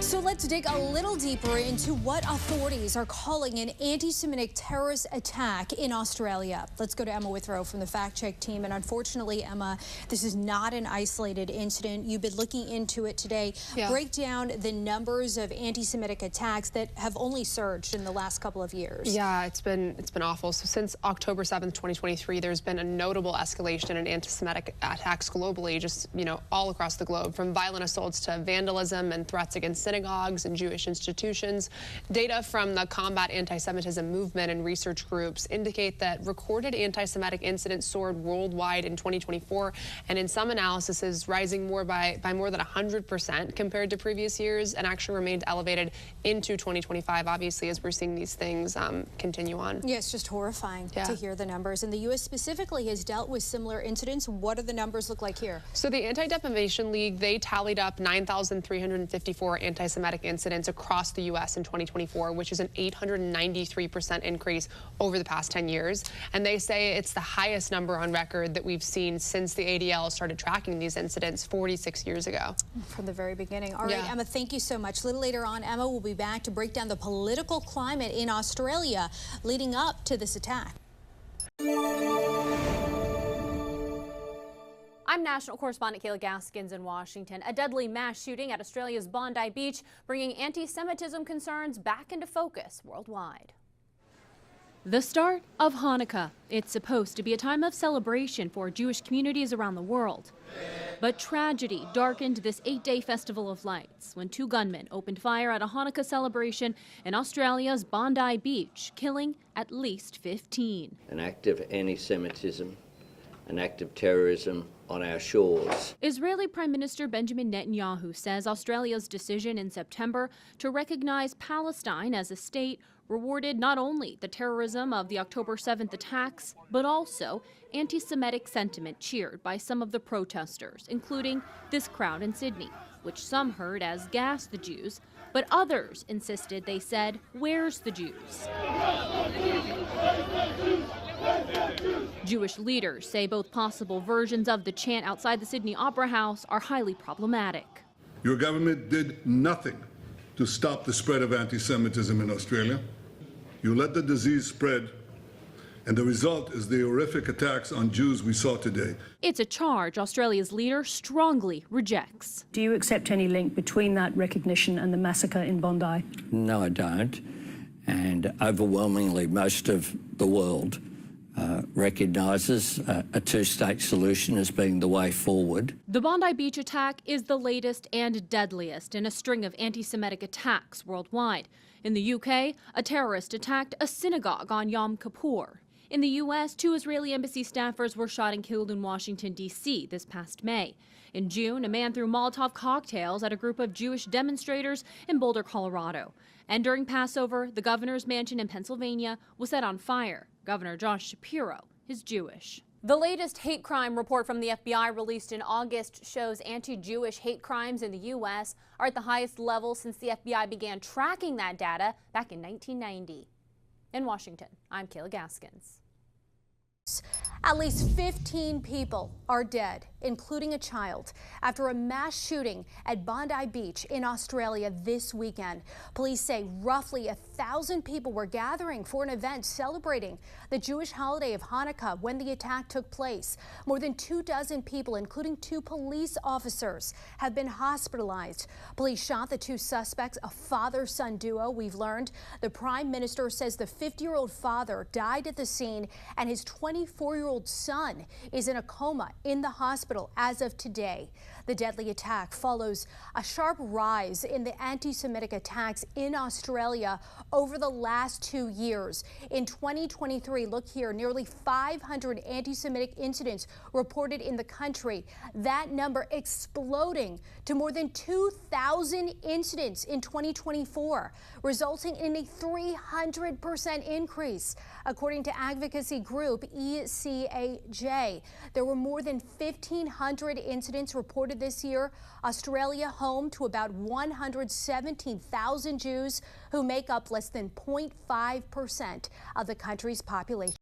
So let's dig a little deeper into what authorities are calling an anti-Semitic terrorist attack in Australia. Let's go to Emma Withrow from the Fact Check team. And unfortunately, Emma, this is not an isolated incident. You've been looking into it today. Yeah. Break down the numbers of anti-Semitic attacks that have only surged in the last couple of years. Yeah, it's been awful. So since October 7th, 2023, there's been a notable escalation in anti-Semitic attacks globally, just, all across the globe, from violent assaults to vandalism and threats against synagogues and Jewish institutions. Data from the Combat Anti-Semitism movement and research groups indicate that recorded anti-Semitic incidents soared worldwide in 2024, and in some analyses is rising by more than 100% compared to previous years, and actually remained elevated into 2025, obviously, as we're seeing these things continue on. Yeah, it's just horrifying to hear the numbers. And the U.S. specifically has dealt with similar incidents. What do the numbers look like here? So the Anti-Defamation League, they tallied up 9,354 anti-Semitic incidents across the U.S. in 2024, which is an 893% increase over the past 10 years. And they say it's the highest number on record that we've seen since the ADL started tracking these incidents 46 years ago. From the very beginning. All right, Emma, thank you so much. A little later on, Emma will be back to break down the political climate in Australia leading up to this attack. I'm national correspondent Kayla Gaskins in Washington. A deadly mass shooting at Australia's Bondi Beach, bringing anti-Semitism concerns back into focus worldwide. The start of Hanukkah. It's supposed to be a time of celebration for Jewish communities around the world. But tragedy darkened this 8-day festival of lights when 2 gunmen opened fire at a Hanukkah celebration in Australia's Bondi Beach, killing at least 15. An act of anti-Semitism, an act of terrorism on our shores. Israeli Prime Minister Benjamin Netanyahu says Australia's decision in September to recognize Palestine as a state rewarded not only the terrorism of the October 7th attacks, but also anti-Semitic sentiment cheered by some of the protesters, including this crowd in Sydney, which some heard as "gas the Jews," but others insisted they said, "Where's the Jews?" Jewish leaders say both possible versions of the chant outside the Sydney Opera House are highly problematic. Your government did nothing to stop the spread of anti-Semitism in Australia. You let the disease spread, and the result is the horrific attacks on Jews we saw today. It's a charge Australia's leader strongly rejects. Do you accept any link between that recognition and the massacre in Bondi? No, I don't. And overwhelmingly, most of the world recognises a two-state solution as being the way forward. The Bondi Beach attack is the latest and deadliest in a string of anti-Semitic attacks worldwide. In the UK, a terrorist attacked a synagogue on Yom Kippur. In the U.S., 2 Israeli embassy staffers were shot and killed in Washington, D.C. this past May. In June, a man threw Molotov cocktails at a group of Jewish demonstrators in Boulder, Colorado. And during Passover, the governor's mansion in Pennsylvania was set on fire. Governor Josh Shapiro is Jewish. The latest hate crime report from the FBI released in August shows anti-Jewish hate crimes in the U.S. are at the highest level since the FBI began tracking that data back in 1990. In Washington, I'm Kayla Gaskins. At least 15 people are dead, including a child, after a mass shooting at Bondi Beach in Australia this weekend. Police say roughly 1,000 people were gathering for an event celebrating the Jewish holiday of Hanukkah when the attack took place. More than 24 people, including 2 police officers, have been hospitalized. Police shot the 2 suspects, a father-son duo, we've learned. The Prime Minister says the 50-year-old father died at the scene and his 24-year-old son is in a coma in the hospital as of today. The deadly attack follows a sharp rise in the anti-Semitic attacks in Australia over the last 2 years. In 2023, look here, nearly 500 anti-Semitic incidents reported in the country. That number exploding to more than 2,000 incidents in 2024, resulting in a 300% increase. According to advocacy group ECAJ, there were more than 1,500 incidents reported this year. Australia, home to about 117,000 Jews who make up less than 0.5% of the country's population.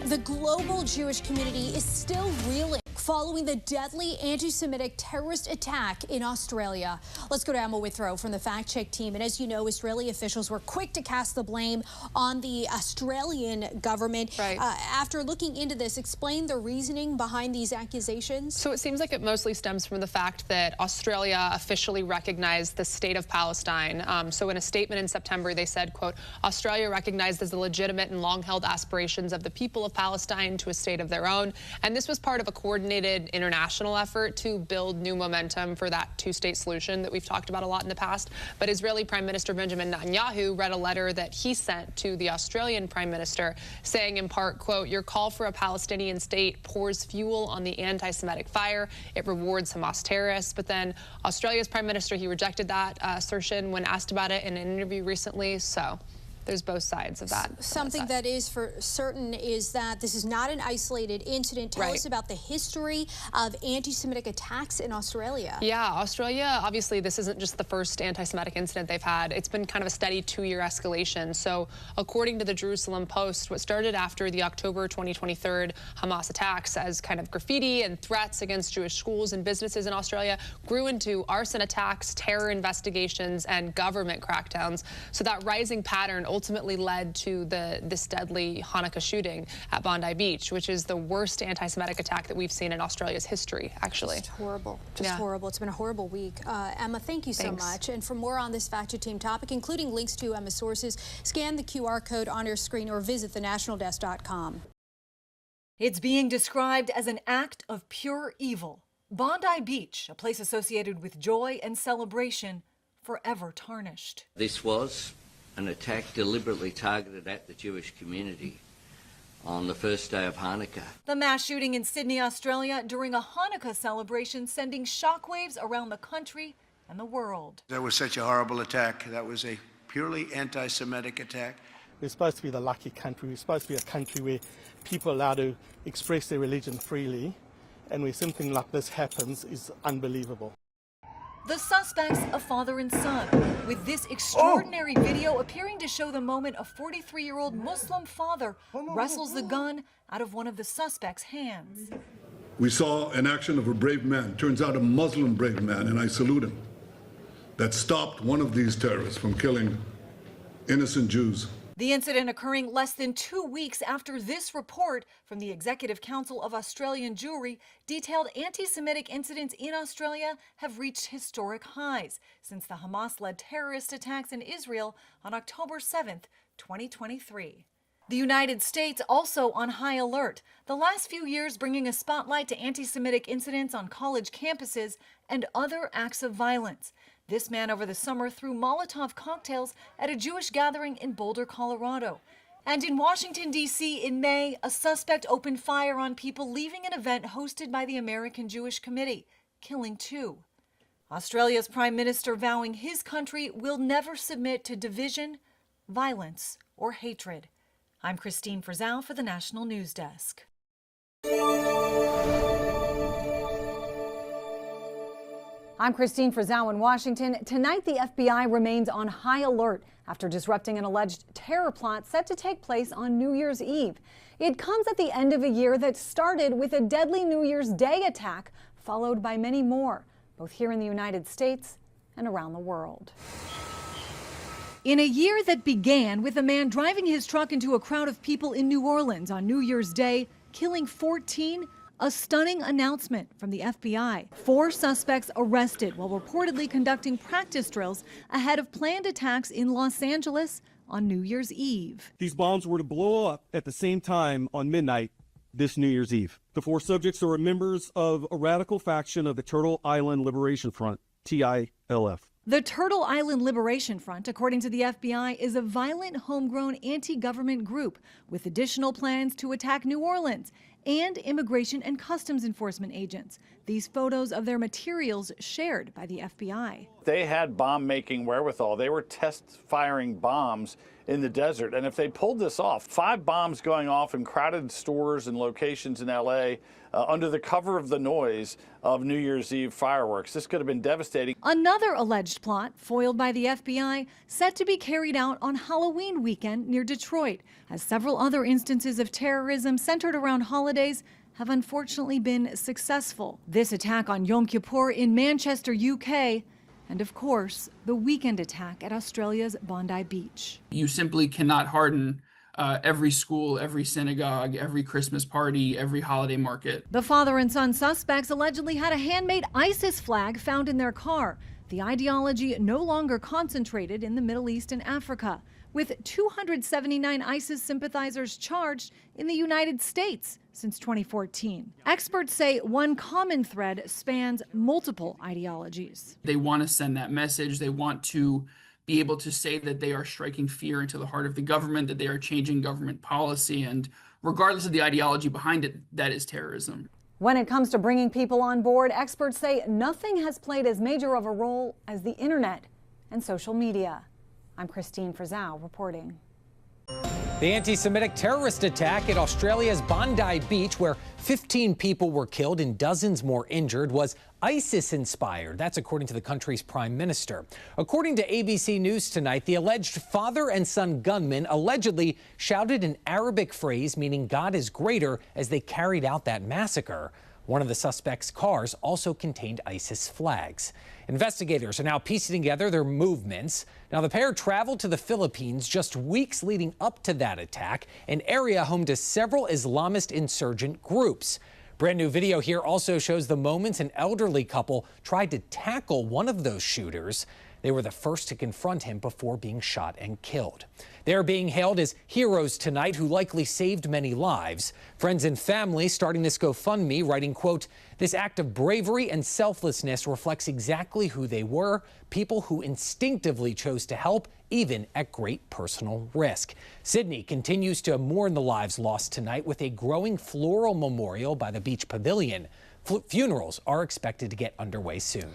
The global Jewish community is still reeling following the deadly anti-Semitic terrorist attack in Australia. Let's go to Emma Withrow from the Fact Check team. And as you know, Israeli officials were quick to cast the blame on the Australian government. Right. After looking into this, explain the reasoning behind these accusations. So it seems like it mostly stems from the fact that Australia officially recognized the state of Palestine. So in a statement in September, they said, quote, Australia recognizes the legitimate and long-held aspirations of the people of Palestine to a state of their own. And this was part of a coordinated international effort to build new momentum for that two-state solution that we've talked about a lot in the past. But Israeli Prime Minister Benjamin Netanyahu read a letter that he sent to the Australian Prime Minister saying in part, quote, your call for a Palestinian state pours fuel on the anti-Semitic fire. It rewards Hamas terrorists. But then Australia's Prime Minister, he rejected that assertion when asked about it in an interview recently. So there's both sides of that. Something that is for certain is that this is not an isolated incident. Tell us about the history of anti-Semitic attacks in Australia. Yeah, Australia, obviously, this isn't just the first anti-Semitic incident they've had. It's been kind of a steady 2-year escalation. So according to the Jerusalem Post, what started after the October 2023 Hamas attacks as kind of graffiti and threats against Jewish schools and businesses in Australia grew into arson attacks, terror investigations, and government crackdowns. So that rising pattern ultimately led to this deadly Hanukkah shooting at Bondi Beach, which is the worst anti-Semitic attack that we've seen in Australia's history, actually. Just horrible. Just horrible. It's been a horrible week. Emma, thank you so much. And for more on this Fact Check Team topic, including links to Emma's sources, scan the QR code on your screen or visit thenationaldesk.com. It's being described as an act of pure evil. Bondi Beach, a place associated with joy and celebration, forever tarnished. This was an attack deliberately targeted at the Jewish community on the first day of Hanukkah. The mass shooting in Sydney, Australia during a Hanukkah celebration sending shockwaves around the country and the world. That was such a horrible attack. That was a purely anti-Semitic attack. We're supposed to be the lucky country. We're supposed to be a country where people are allowed to express their religion freely, and where something like this happens is unbelievable. The suspects, a father and son, with this extraordinary video appearing to show the moment a 43-year-old Muslim father wrestles the gun out of one of the suspects' hands. We saw an action of a brave man, turns out a Muslim brave man, and I salute him, that stopped one of these terrorists from killing innocent Jews. The incident occurring less than 2 weeks after this report from the Executive Council of Australian Jewry detailed anti-Semitic incidents in Australia have reached historic highs since the Hamas-led terrorist attacks in Israel on October 7th, 2023. The United States also on high alert, the last few years bringing a spotlight to anti-Semitic incidents on college campuses and other acts of violence. This man over the summer threw Molotov cocktails at a Jewish gathering in Boulder, Colorado. And in Washington, D.C. in May, a suspect opened fire on people leaving an event hosted by the American Jewish Committee, killing 2. Australia's Prime Minister vowing his country will never submit to division, violence, or hatred. I'm Christine Frizzell for the National News Desk. I'm Christine Frizzell in Washington. Tonight, the FBI remains on high alert after disrupting an alleged terror plot set to take place on New Year's Eve. It comes at the end of a year that started with a deadly New Year's Day attack, followed by many more, both here in the United States and around the world. In a year that began with a man driving his truck into a crowd of people in New Orleans on New Year's Day, killing 14, a stunning announcement from the FBI. 4 suspects arrested while reportedly conducting practice drills ahead of planned attacks in Los Angeles on New Year's Eve. These bombs were to blow up at the same time on midnight this New Year's Eve. The 4 subjects are members of a radical faction of the Turtle Island Liberation Front, TILF. The Turtle Island Liberation Front, according to the FBI, is a violent, homegrown anti-government group with additional plans to attack New Orleans and Immigration and Customs Enforcement agents. These photos of their materials shared by the FBI. They had bomb-making wherewithal. They were test-firing bombs in the desert. And if they pulled this off, 5 bombs going off in crowded stores and locations in L.A. Under the cover of the noise of New Year's Eve fireworks. This could have been devastating. Another alleged plot, foiled by the FBI, set to be carried out on Halloween weekend near Detroit, as several other instances of terrorism centered around holidays have unfortunately been successful. This attack on Yom Kippur in Manchester, UK, and of course, the weekend attack at Australia's Bondi Beach. You simply cannot harden every school, every synagogue, every Christmas party, every holiday market. The father and son suspects allegedly had a handmade ISIS flag found in their car. The ideology no longer concentrated in the Middle East and Africa, with 279 ISIS sympathizers charged in the United States since 2014. Experts say one common thread spans multiple ideologies. They want to send that message. They want to be able to say that they are striking fear into the heart of the government, that they are changing government policy, and regardless of the ideology behind it, that is terrorism. When it comes to bringing people on board, experts say nothing has played as major of a role as the internet and social media. I'm Christine Frizzau reporting. The anti-Semitic terrorist attack at Australia's Bondi Beach, where 15 people were killed and dozens more injured, was ISIS-inspired. That's according to the country's prime minister. According to ABC News tonight, the alleged father and son gunmen allegedly shouted an Arabic phrase meaning God is greater as they carried out that massacre. One of the suspects' cars also contained ISIS flags. Investigators are now piecing together their movements. Now, the pair traveled to the Philippines just weeks leading up to that attack, an area home to several Islamist insurgent groups. Brand new video here also shows the moments an elderly couple tried to tackle one of those shooters. They were the first to confront him before being shot and killed. They're being hailed as heroes tonight who likely saved many lives. Friends and family starting this GoFundMe, writing, quote, "This act of bravery and selflessness reflects exactly who they were, people who instinctively chose to help, even at great personal risk." Sydney continues to mourn the lives lost tonight with a growing floral memorial by the beach pavilion. Funerals are expected to get underway soon.